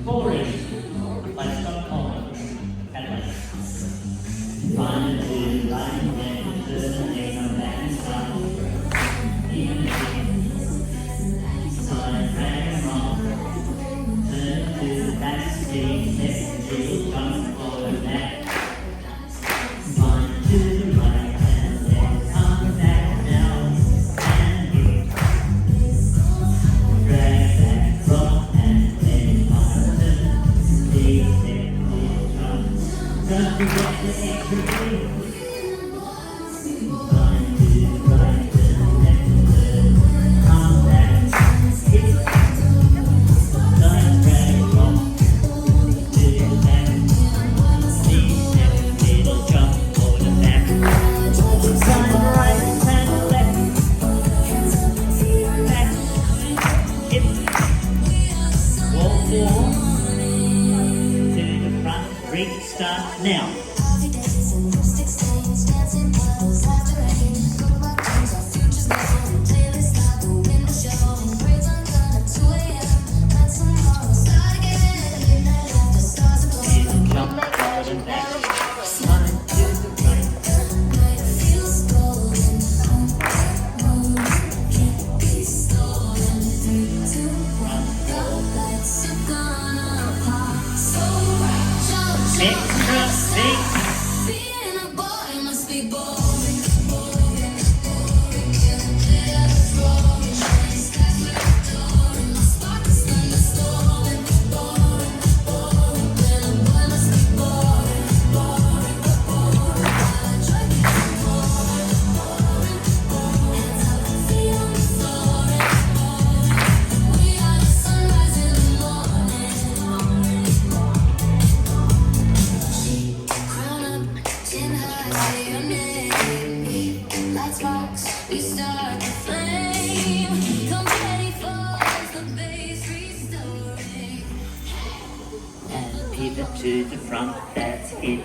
Boring, like some Colmer. And like, fun to line and turning on that side. Even if time ran off, turn to that street, next to jump for that. Fun to line and then come back down and hit. Drag that rock and then turn. Just to get the extra beat. Fun to ride the next turn. Come back, hit. Don't drag rock. Do that. Please never little jump for the back. Turn right and left. Back. Hip. Walk forward. To the front. Restart now. Extra big. We start the flame. Come ready for the bass restoring. And pivot to the front, that's it.